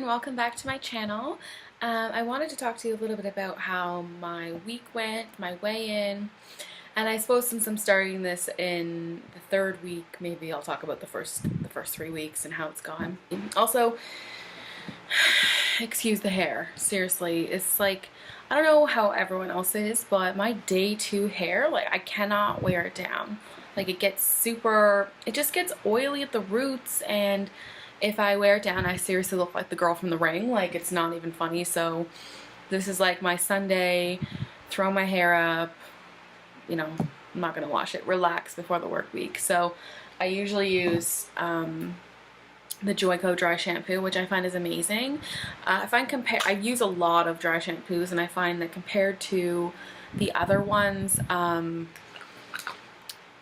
welcome back to my channel. I wanted to talk to you a little bit about how my week went, my weigh-in, and I suppose since I'm starting this in the third week, maybe I'll talk about the first 3 weeks and how it's gone. Also, excuse the hair. Seriously, it's like, I don't know how everyone else is, but my day 2 hair, like, I cannot wear it down. Like, it just gets oily at the roots, and if I wear it down, I seriously look like the girl from The Ring. Like, it's not even funny. So this is like my Sunday, throw my hair up, you know, I'm not gonna wash it, relax before the work week. So I usually use the Joico dry shampoo, which I find is amazing. I use a lot of dry shampoos, and I find that compared to the other ones,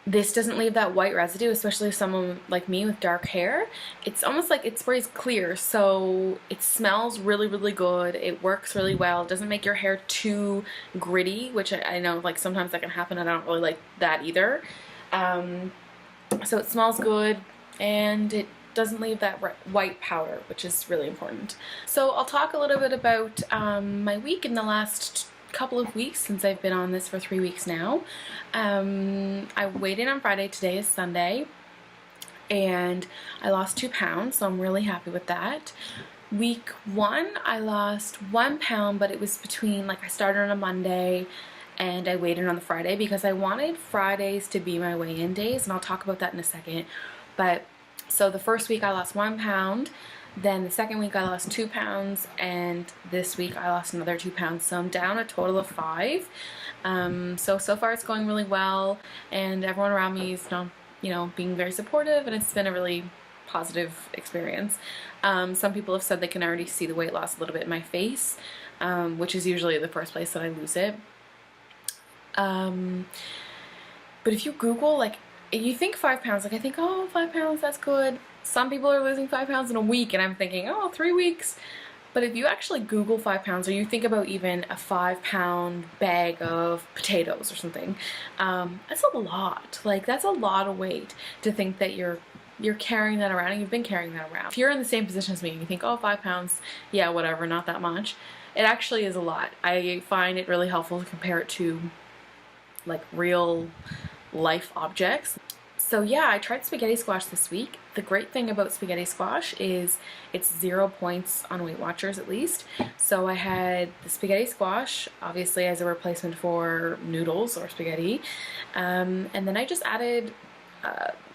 this doesn't leave that white residue, especially someone like me with dark hair. It's almost like it sprays clear, so it smells really, really good. It works really well. It doesn't make your hair too gritty, which I know, like, sometimes that can happen, and I don't really like that either. So it smells good, and it doesn't leave that white powder, which is really important. So I'll talk a little bit about my week in the last couple of weeks, since I've been on this for 3 weeks now. I weighed in on Friday. Today is Sunday, and I lost 2 pounds, so I'm really happy with that. Week 1, I lost 1 pound, but it was between, like, I started on a Monday and I weighed in on the Friday because I wanted Fridays to be my weigh-in days, and I'll talk about that in a second. But so the first week I lost 1 pound, then the second week I lost 2 pounds, and this week I lost another 2 pounds, so I'm down a total of 5. So far it's going really well, and everyone around me is, being very supportive, and it's been a really positive experience. Some people have said they can already see the weight loss a little bit in my face, which is usually the first place that I lose it. But if you Google, like, you think 5 pounds, like, I think, oh, 5 pounds, that's good. Some people are losing 5 pounds in a week, and I'm thinking, oh, 3 weeks. But if you actually Google 5 pounds, or you think about even a 5-pound bag of potatoes or something, that's a lot. Like, that's a lot of weight to think that you're carrying that around, and you've been carrying that around. If you're in the same position as me and you think, oh, 5 pounds, yeah, whatever, not that much, it actually is a lot. I find it really helpful to compare it to, like, real life objects. So yeah, I tried spaghetti squash this week. The great thing about spaghetti squash is it's 0 points on Weight Watchers, at least. So I had the spaghetti squash, obviously, as a replacement for noodles or spaghetti. And then I just added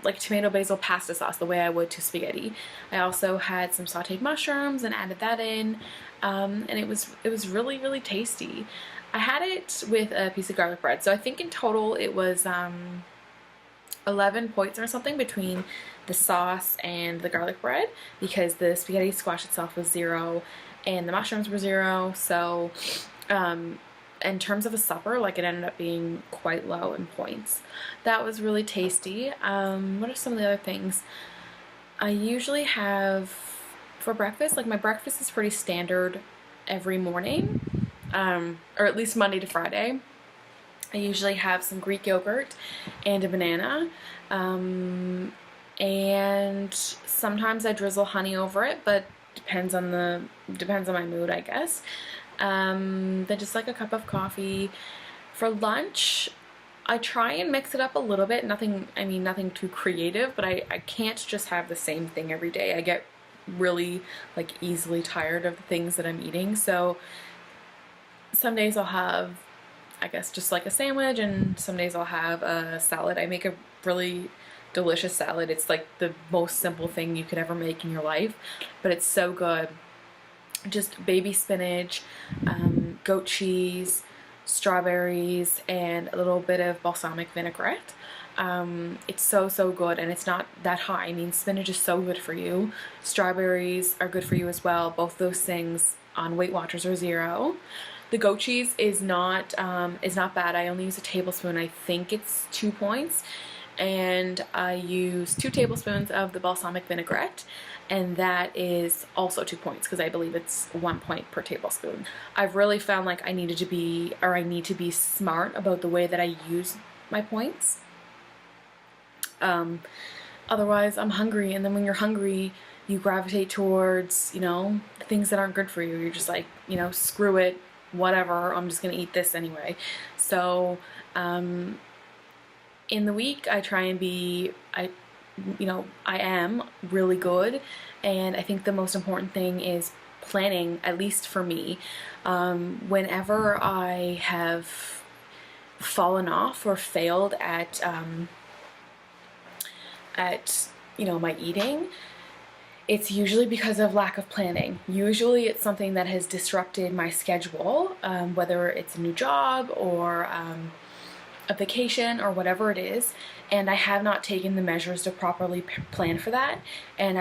like tomato basil pasta sauce, the way I would to spaghetti. I also had some sauteed mushrooms and added that in, and it was really, really tasty. I had it with a piece of garlic bread, so I think in total it was 11 points or something between the sauce and the garlic bread, because the spaghetti squash itself was 0 and the mushrooms were 0. So in terms of a supper, like, it ended up being quite low in points. That was really tasty. What are some of the other things I usually have for breakfast? Like, my breakfast is pretty standard every morning, or at least Monday to Friday. I usually have some Greek yogurt and a banana, and sometimes I drizzle honey over it, but depends on my mood, I guess. Then just like a cup of coffee. For lunch, I try and mix it up a little bit. Nothing too creative, but I can't just have the same thing every day. I get really, like, easily tired of the things that I'm eating. So some days I'll have, I guess, just like a sandwich, and some days I'll have a salad. I make a really delicious salad. It's like the most simple thing you could ever make in your life, but it's so good. Just baby spinach, goat cheese, strawberries, and a little bit of balsamic vinaigrette. It's so good, and it's not that high. I mean, spinach is so good for you. Strawberries are good for you as well. Both those things on Weight Watchers are 0. The goat cheese is not bad. I only use a tablespoon. I think it's 2 points, and I use 2 tablespoons of the balsamic vinaigrette, and that is also 2 points because I believe it's 1 point per tablespoon. I've really found like I need to be smart about the way that I use my points. Otherwise, I'm hungry, and then when you're hungry, you gravitate towards, you know, things that aren't good for you. You're just like, you know, screw it, whatever, I'm just gonna eat this anyway. So in the week I try and be, I am really good, and I think the most important thing is planning, at least for me. Whenever I have fallen off or failed at my eating, it's usually because of lack of planning. Usually it's something that has disrupted my schedule, whether it's a new job or a vacation or whatever it is, and I have not taken the measures to properly plan for that, and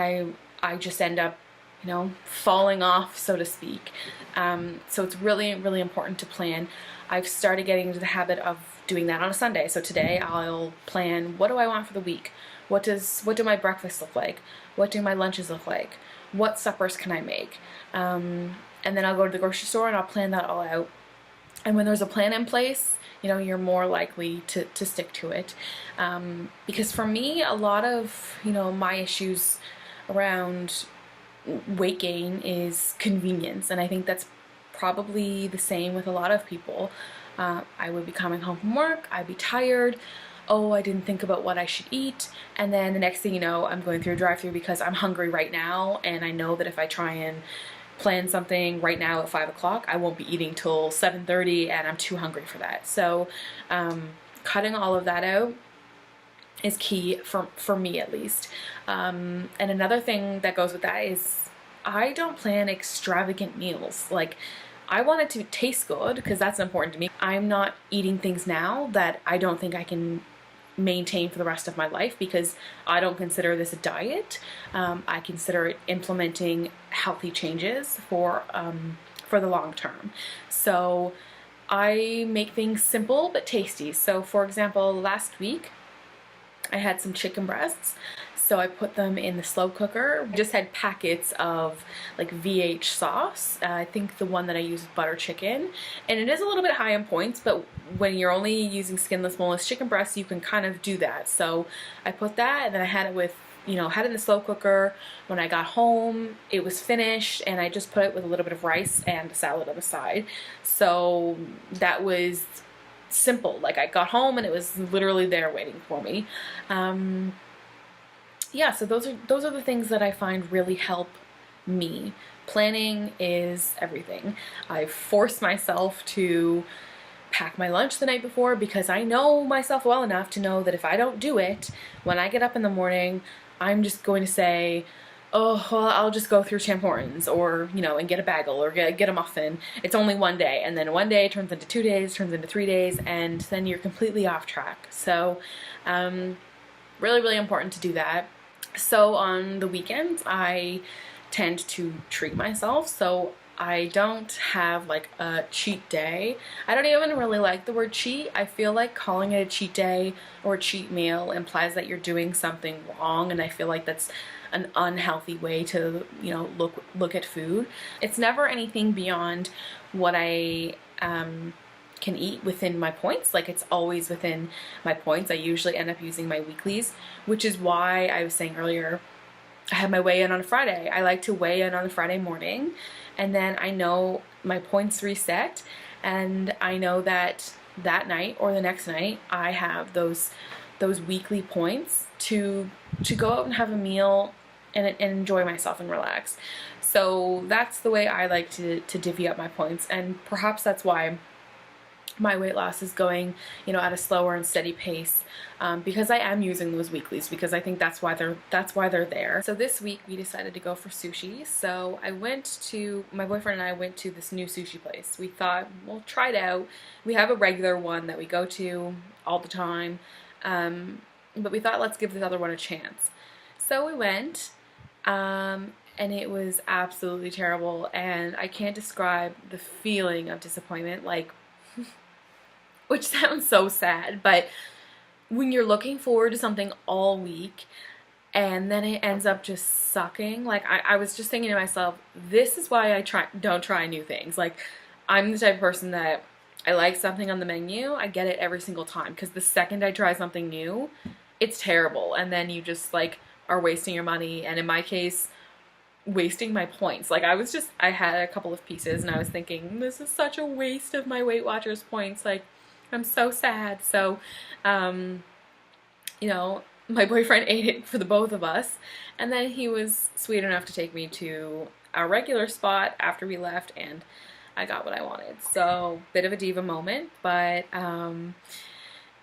I just end up, you know, falling off, so to speak. So it's really, really important to plan. I've started getting into the habit of doing that on a Sunday. So today I'll plan, what do I want for the week? What do my breakfasts look like? What do my lunches look like? What suppers can I make? And then I'll go to the grocery store and I'll plan that all out. And when there's a plan in place, you know, you're more likely to stick to it. Because for me, a lot of, you know, my issues around weight gain is convenience, and I think that's probably the same with a lot of people. I would be coming home from work, I'd be tired, oh, I didn't think about what I should eat, and then the next thing you know, I'm going through a drive-thru because I'm hungry right now, and I know that if I try and plan something right now at 5 o'clock, I won't be eating till 7:30, and I'm too hungry for that. So cutting all of that out is key for me, at least. And another thing that goes with that is I don't plan extravagant meals. Like, I want it to taste good because that's important to me. I'm not eating things now that I don't think I can maintain for the rest of my life, because I don't consider this a diet. I consider it implementing healthy changes for the long term. So I make things simple but tasty. So for example, last week I had some chicken breasts, so I put them in the slow cooker. I just had packets of like VH sauce. I think the one that I use is butter chicken, and it is a little bit high in points, but when you're only using skinless, boneless chicken breasts, you can kind of do that. So I put that, and then I had it with, you know, had it in the slow cooker. When I got home, it was finished, and I just put it with a little bit of rice and a salad on the side. So that was simple. Like, I got home and it was literally there waiting for me. Yeah, so those are the things that I find really help me. Planning is everything. I force myself to pack my lunch the night before because I know myself well enough to know that if I don't do it, when I get up in the morning, I'm just going to say, oh, well, I'll just go through Tim Hortons, or, you know, and get a bagel or get a muffin. It's only one day, and then one day turns into 2 days, turns into 3 days, and then you're completely off track. So really, really important to do that. So on the weekends, I tend to treat myself. So I don't have like a cheat day. I don't even really like the word cheat. I feel like calling it a cheat day or a cheat meal implies that you're doing something wrong, and I feel like that's an unhealthy way to, you know, look at food. It's never anything beyond what I can eat within my points. Like, it's always within my points. I usually end up using my weeklies, which is why I was saying earlier, I have my weigh-in on a Friday. I like to weigh in on a Friday morning, and then I know my points reset, and I know that that night or the next night I have those weekly points to go out and have a meal and enjoy myself and relax. So that's the way I like to divvy up my points, and perhaps that's why my weight loss is going, you know, at a slower and steady pace, because I am using those weeklies, because I think that's why they're there. So this week we decided to go for sushi. So my boyfriend and I went to this new sushi place. We thought, we'll try it out. We have a regular one that we go to all the time, but we thought, let's give this other one a chance. So we went, and it was absolutely terrible, and I can't describe the feeling of disappointment, like, which sounds so sad, but when you're looking forward to something all week and then it ends up just sucking, like, I was just thinking to myself, this is why I don't try new things. Like, I'm the type of person that I like something on the menu, I get it every single time, because the second I try something new, it's terrible, and then you just, like, are wasting your money, and in my case, wasting my points. Like I had a couple of pieces and I was thinking, this is such a waste of my Weight Watchers points. Like, I'm so sad. So, you know, my boyfriend ate it for the both of us, and then he was sweet enough to take me to our regular spot after we left, and I got what I wanted. So, bit of a diva moment, but I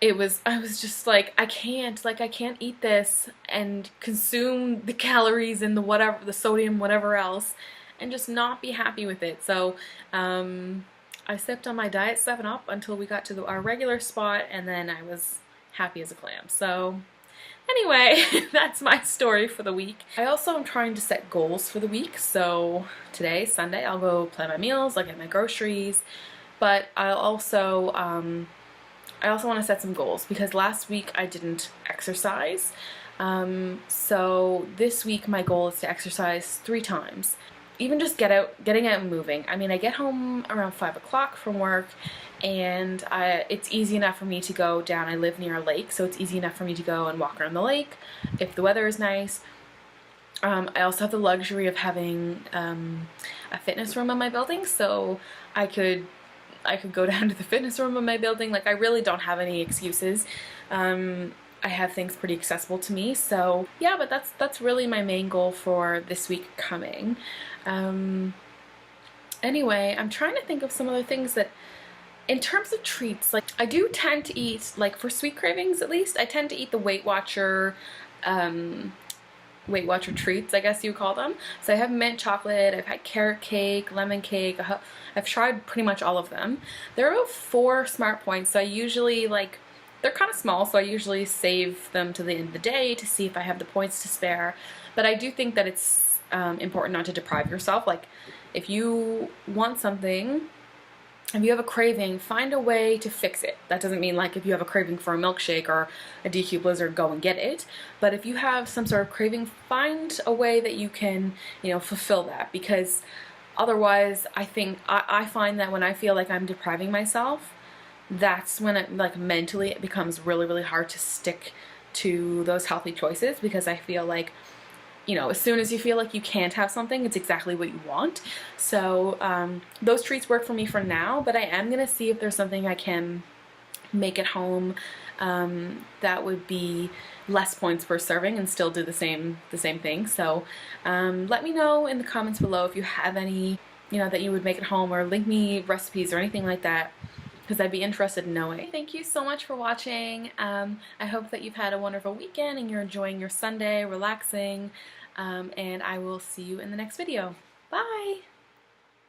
was just like, I can't eat this and consume the calories and the whatever, the sodium, whatever else, and just not be happy with it. So, I sipped on my Diet 7-Up until we got to our regular spot, and then I was happy as a clam. So anyway, that's my story for the week. I also am trying to set goals for the week. So today, Sunday, I'll go plan my meals, I'll get my groceries, but I also want to set some goals because last week I didn't exercise. So this week my goal is to exercise 3 times. Even just getting out and moving. I mean, I get home around 5 o'clock from work, and it's easy enough for me to go down. I live near a lake, so it's easy enough for me to go and walk around the lake if the weather is nice. I also have the luxury of having a fitness room in my building, so I could go down to the fitness room in my building. Like, I really don't have any excuses. I have things pretty accessible to me, so yeah, but that's really my main goal for this week coming. Anyway, I'm trying to think of some other things that, in terms of treats, like I do tend to eat, like for sweet cravings at least, I tend to eat the Weight Watcher treats, I guess you would call them. So I have mint chocolate, I've had carrot cake, lemon cake, I've tried pretty much all of them. There are about 4 smart points, so I usually they're kind of small, so I usually save them to the end of the day to see if I have the points to spare. But I do think that it's important not to deprive yourself. Like, if you want something, if you have a craving, find a way to fix it. That doesn't mean like if you have a craving for a milkshake or a DQ Blizzard, go and get it. But if you have some sort of craving, find a way that you can, fulfill that. Because otherwise, I find that when I feel like I'm depriving myself, that's when mentally it becomes really, really hard to stick to those healthy choices, because I feel like, as soon as you feel like you can't have something, it's exactly what you want. So those treats work for me for now, but I am gonna see if there's something I can make at home that would be less points per serving and still do the same thing. So let me know in the comments below if you have any, that you would make at home, or link me recipes or anything like that, because I'd be interested in knowing. Thank you so much for watching. I hope that you've had a wonderful weekend and you're enjoying your Sunday, relaxing, and I will see you in the next video. Bye!